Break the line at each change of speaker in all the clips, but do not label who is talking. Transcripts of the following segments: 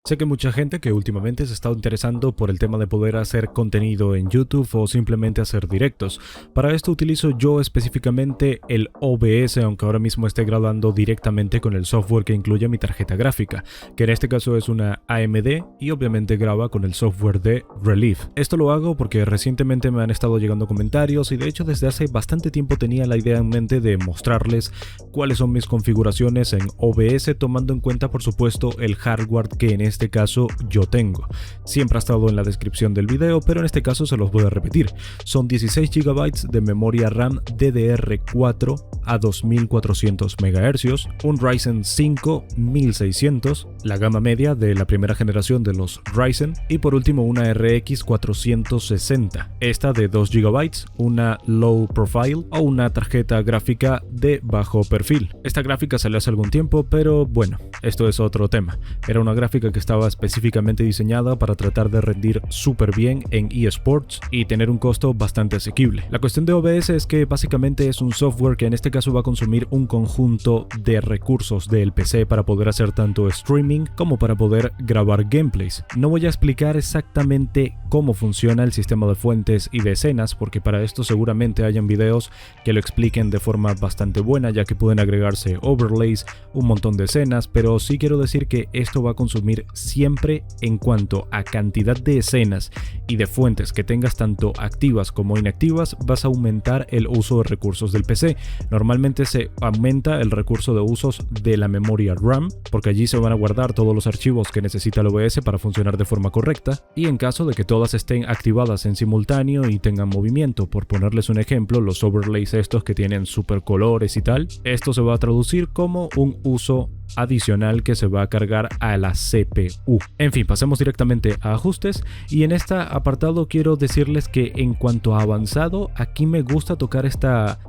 Sé que mucha gente que últimamente se está interesando por el tema de poder hacer contenido en YouTube o simplemente hacer directos. Para esto utilizo yo específicamente el OBS, aunque ahora mismo esté grabando directamente con el software que incluye mi tarjeta gráfica, que en este caso es una AMD y obviamente graba con el software de Relief. Esto lo hago porque recientemente me han estado llegando comentarios y de hecho desde hace bastante tiempo tenía la idea en mente de mostrarles cuáles son mis configuraciones en OBS, tomando en cuenta por supuesto el hardware que en este caso yo tengo. Siempre ha estado en la descripción del video, pero en este caso se los voy a repetir. Son 16 GB de memoria RAM DDR4 a 2400 MHz, un Ryzen 5 1600, la gama media de la primera generación de los Ryzen, y por último una RX 460, esta de 2 GB, una low profile o una tarjeta gráfica de bajo perfil. Esta gráfica salió hace algún tiempo, pero bueno, esto es otro tema. Era una gráfica que estaba específicamente diseñada para tratar de rendir súper bien en eSports y tener un costo bastante asequible. La cuestión de OBS es que básicamente es un software que en este caso va a consumir un conjunto de recursos del PC para poder hacer tanto streaming como para poder grabar gameplays. No voy a explicar exactamente cómo funciona el sistema de fuentes y de escenas, porque para esto seguramente hayan videos que lo expliquen de forma bastante buena, ya que pueden agregarse overlays, un montón de escenas, pero sí quiero decir que esto va a consumir siempre en cuanto a cantidad de escenas y de fuentes que tengas tanto activas como inactivas, vas a aumentar el uso de recursos del PC. Normalmente se aumenta el recurso de usos de la memoria RAM, porque allí se van a guardar todos los archivos que necesita el OBS para funcionar de forma correcta, y en caso de que todas estén activadas en simultáneo y tengan movimiento, por ponerles un ejemplo, los overlays estos que tienen super colores y tal, esto se va a traducir como un uso adicional que se va a cargar a la CPU. En fin, pasemos directamente a ajustes, y en este apartado quiero decirles que en cuanto a avanzado, aquí me gusta tocar esta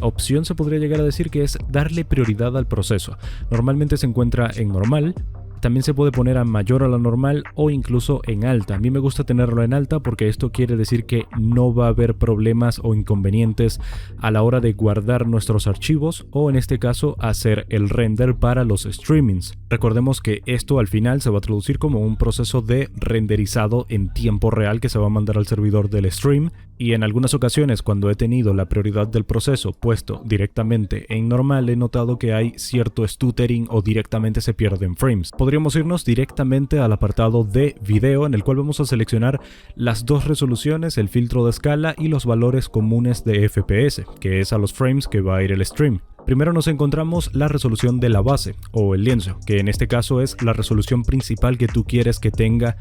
opción, se podría llegar a decir que es darle prioridad al proceso. Normalmente se encuentra en normal. También se puede poner a mayor a la normal o incluso en alta. A mí me gusta tenerlo en alta porque esto quiere decir que no va a haber problemas o inconvenientes a la hora de guardar nuestros archivos o en este caso hacer el render para los streamings. Recordemos que esto al final se va a traducir como un proceso de renderizado en tiempo real que se va a mandar al servidor del stream, y en algunas ocasiones cuando he tenido la prioridad del proceso puesto directamente en normal he notado que hay cierto stuttering o directamente se pierden frames. Podríamos irnos directamente al apartado de video, en el cual vamos a seleccionar las dos resoluciones, el filtro de escala y los valores comunes de FPS, que es a los frames que va a ir el stream. Primero nos encontramos la resolución de la base o el lienzo, que en este caso es la resolución principal que tú quieres que tenga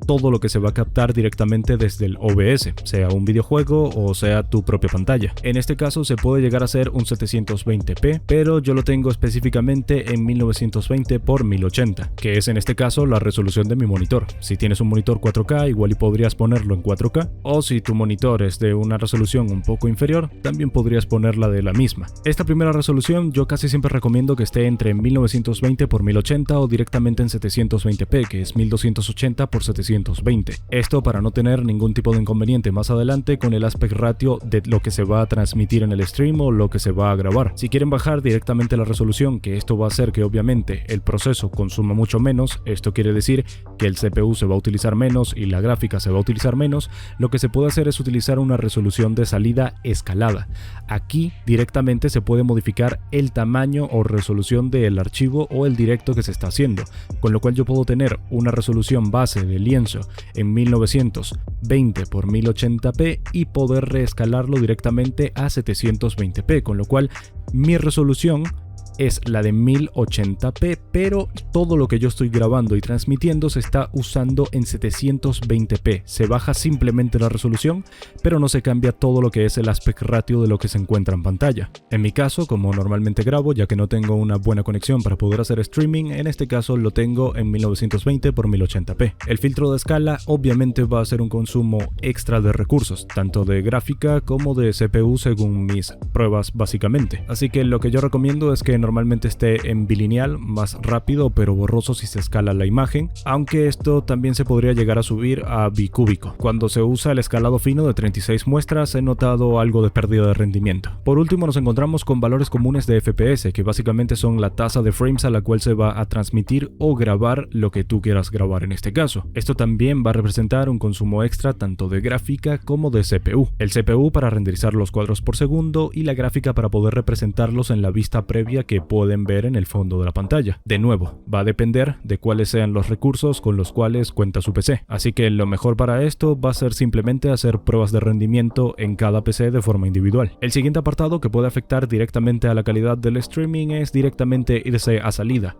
todo lo que se va a captar directamente desde el OBS, sea un videojuego o sea tu propia pantalla. En este caso se puede llegar a ser un 720p, pero yo lo tengo específicamente en 1920 x 1080, que es en este caso la resolución de mi monitor. Si tienes un monitor 4K, igual y podrías ponerlo en 4K, o si tu monitor es de una resolución un poco inferior, también podrías ponerla de la misma. Esta primera resolución yo casi siempre recomiendo que esté entre 1920 x 1080 o directamente en 720p, que es 1280 x 720. Esto para no tener ningún tipo de inconveniente más adelante con el aspect ratio de lo que se va a transmitir en el stream o lo que se va a grabar. Si quieren bajar directamente la resolución, que esto va a hacer que obviamente el proceso consuma mucho menos, esto quiere decir que el CPU se va a utilizar menos y la gráfica se va a utilizar menos, lo que se puede hacer es utilizar una resolución de salida escalada. Aquí directamente se puede modificar el tamaño o resolución del archivo o el directo que se está haciendo, con lo cual yo puedo tener una resolución base de lienzo en 1920 x 1080p y poder reescalarlo directamente a 720p, con lo cual mi resolución es la de 1080p, pero todo lo que yo estoy grabando y transmitiendo se está usando en 720p. Se baja simplemente la resolución, pero no se cambia todo lo que es el aspect ratio de lo que se encuentra en pantalla. En mi caso, como normalmente grabo, ya que no tengo una buena conexión para poder hacer streaming, en este caso lo tengo en 1920 x 1080p. El filtro de escala obviamente va a ser un consumo extra de recursos, tanto de gráfica como de CPU según mis pruebas básicamente. Así que lo que yo recomiendo es que normalmente esté en bilineal, más rápido pero borroso si se escala la imagen, aunque esto también se podría llegar a subir a bicúbico. Cuando se usa el escalado fino de 36 muestras he notado algo de pérdida de rendimiento. Por último nos encontramos con valores comunes de FPS, que básicamente son la tasa de frames a la cual se va a transmitir o grabar lo que tú quieras grabar en este caso. Esto también va a representar un consumo extra tanto de gráfica como de CPU. El CPU para renderizar los cuadros por segundo y la gráfica para poder representarlos en la vista previa que pueden ver en el fondo de la pantalla. De nuevo, va a depender de cuáles sean los recursos con los cuales cuenta su PC. Así que lo mejor para esto va a ser simplemente hacer pruebas de rendimiento en cada PC de forma individual. El siguiente apartado que puede afectar directamente a la calidad del streaming es directamente irse a salida.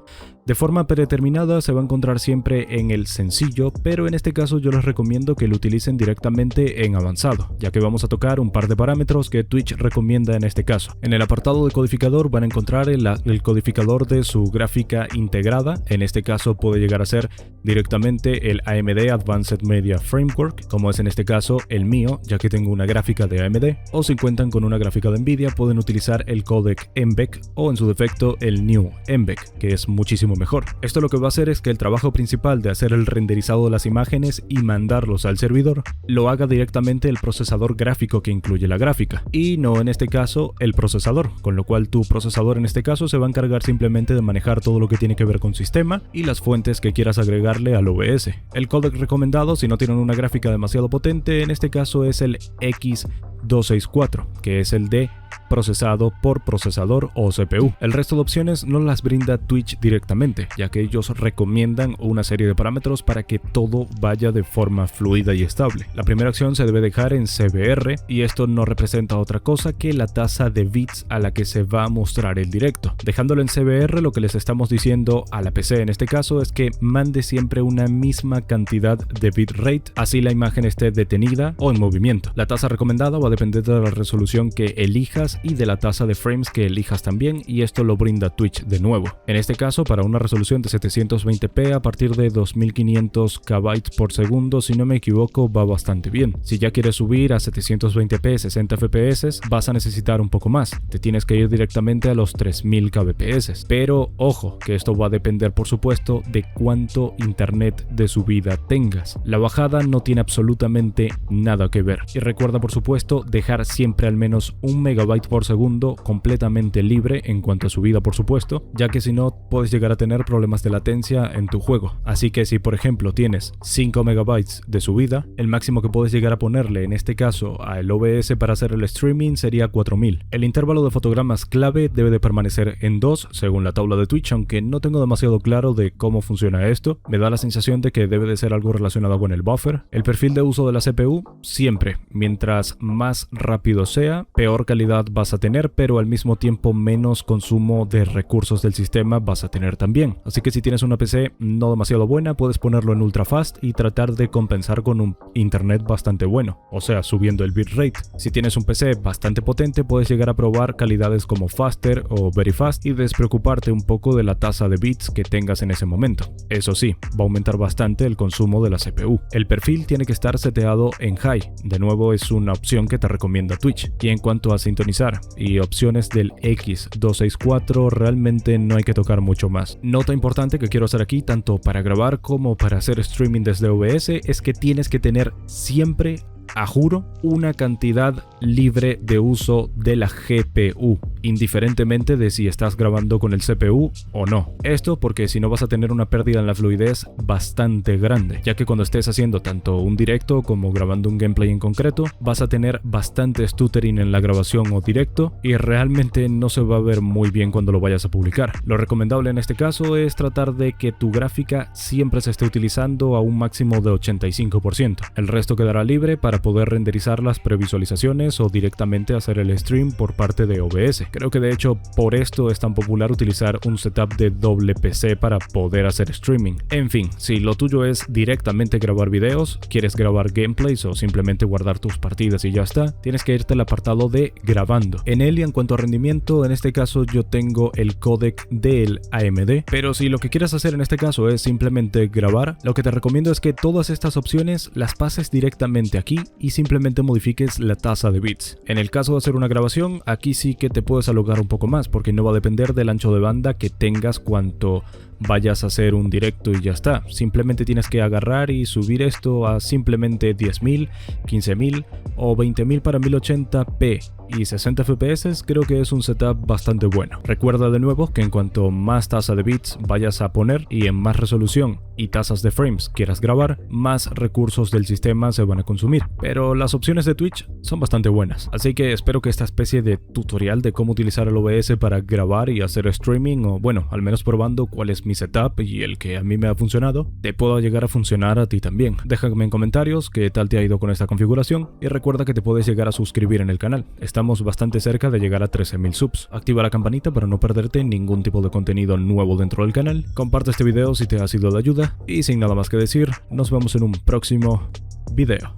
De forma predeterminada se va a encontrar siempre en el sencillo, pero en este caso yo les recomiendo que lo utilicen directamente en avanzado, ya que vamos a tocar un par de parámetros que Twitch recomienda en este caso. En el apartado de codificador van a encontrar el codificador de su gráfica integrada. En este caso puede llegar a ser directamente el AMD Advanced Media Framework, como es en este caso el mío, ya que tengo una gráfica de AMD, o si cuentan con una gráfica de Nvidia pueden utilizar el codec MVEC o en su defecto el New MVEC, que es muchísimo mejor. Esto lo que va a hacer es que el trabajo principal de hacer el renderizado de las imágenes y mandarlos al servidor lo haga directamente el procesador gráfico que incluye la gráfica, y no en este caso el procesador, con lo cual tu procesador en este caso se va a encargar simplemente de manejar todo lo que tiene que ver con sistema y las fuentes que quieras agregarle al OBS. El codec recomendado si no tienen una gráfica demasiado potente en este caso es el X264, que es el de procesado por procesador o CPU. El resto de opciones no las brinda Twitch directamente, ya que ellos recomiendan una serie de parámetros para que todo vaya de forma fluida y estable. La primera opción se debe dejar en CBR y esto no representa otra cosa que la tasa de bits a la que se va a mostrar el directo. Dejándolo en CBR, lo que les estamos diciendo a la PC en este caso es que mande siempre una misma cantidad de bitrate, así la imagen esté detenida o en movimiento. La tasa recomendada va a depender de la resolución que elijas y de la tasa de frames que elijas también, y esto lo brinda Twitch de nuevo. En este caso para una resolución de 720p a partir de 2500 KB por segundo, si no me equivoco, va bastante bien. Si ya quieres subir a 720p 60 fps vas a necesitar un poco más, te tienes que ir directamente a los 3000 kbps, pero ojo que esto va a depender por supuesto de cuánto internet de subida tengas. La bajada no tiene absolutamente nada que ver, y recuerda por supuesto dejar siempre al menos 1 megabyte por segundo completamente libre en cuanto a subida por supuesto, ya que si no puedes llegar a tener problemas de latencia en tu juego. Así que si por ejemplo tienes 5 megabytes de subida, el máximo que puedes llegar a ponerle en este caso al OBS para hacer el streaming sería 4000. El intervalo de fotogramas clave debe de permanecer en 2 según la tabla de Twitch, aunque no tengo demasiado claro de cómo funciona esto. Me da la sensación de que debe de ser algo relacionado con el buffer. El perfil de uso de la CPU, siempre, mientras más rápido sea, peor calidad vas a tener, pero al mismo tiempo menos consumo de recursos del sistema vas a tener también. Así que si tienes una PC no demasiado buena, puedes ponerlo en ultra fast y tratar de compensar con un internet bastante bueno, o sea, subiendo el bitrate. Si tienes un PC bastante potente, puedes llegar a probar calidades como faster o very fast y despreocuparte un poco de la tasa de bits que tengas en ese momento. Eso sí, va a aumentar bastante el consumo de la CPU. El perfil tiene que estar seteado en high, de nuevo es una opción que te recomienda Twitch. Y en cuanto a sintonizar y opciones del X264, realmente no hay que tocar mucho más. Nota importante que quiero hacer aquí, tanto para grabar como para hacer streaming desde OBS, es que tienes que tener siempre, a juro, una cantidad libre de uso de la GPU, indiferentemente de si estás grabando con el CPU o no. Esto porque si no vas a tener una pérdida en la fluidez bastante grande, ya que cuando estés haciendo tanto un directo como grabando un gameplay en concreto, vas a tener bastante stuttering en la grabación o directo y realmente no se va a ver muy bien cuando lo vayas a publicar. Lo recomendable en este caso es tratar de que tu gráfica siempre se esté utilizando a un máximo de 85%. El resto quedará libre para poder renderizar las previsualizaciones o directamente hacer el stream por parte de OBS. Creo que de hecho por esto es tan popular utilizar un setup de doble PC para poder hacer streaming. En fin, si lo tuyo es directamente grabar videos, quieres grabar gameplays o simplemente guardar tus partidas y ya está, tienes que irte al apartado de grabando. En él y en cuanto a rendimiento, en este caso yo tengo el codec del AMD, pero si lo que quieres hacer en este caso es simplemente grabar, lo que te recomiendo es que todas estas opciones las pases directamente aquí y simplemente modifiques la tasa de bits. En el caso de hacer una grabación, aquí sí que te puedes alocar un poco más porque no va a depender del ancho de banda que tengas cuanto vayas a hacer un directo y ya está. Simplemente tienes que agarrar y subir esto a simplemente 10.000, 15.000 o 20.000 para 1080p y 60 fps. Creo que es un setup bastante bueno. Recuerda de nuevo que en cuanto más tasa de bits vayas a poner y en más resolución y tasas de frames quieras grabar, más recursos del sistema se van a consumir. Pero las opciones de Twitch son bastante buenas, así que espero que esta especie de tutorial de cómo utilizar el OBS para grabar y hacer streaming, o bueno, al menos probando cuál es mi setup y el que a mí me ha funcionado, te pueda llegar a funcionar a ti también. Déjame en comentarios qué tal te ha ido con esta configuración y recuerda que te puedes llegar a suscribir en el canal. Estamos bastante cerca de llegar a 13.000 subs. Activa la campanita para no perderte ningún tipo de contenido nuevo dentro del canal. Comparte este video si te ha sido de ayuda y sin nada más que decir, nos vemos en un próximo video.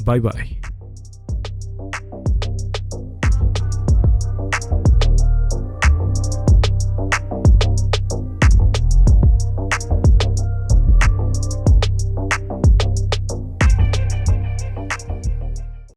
Bye bye.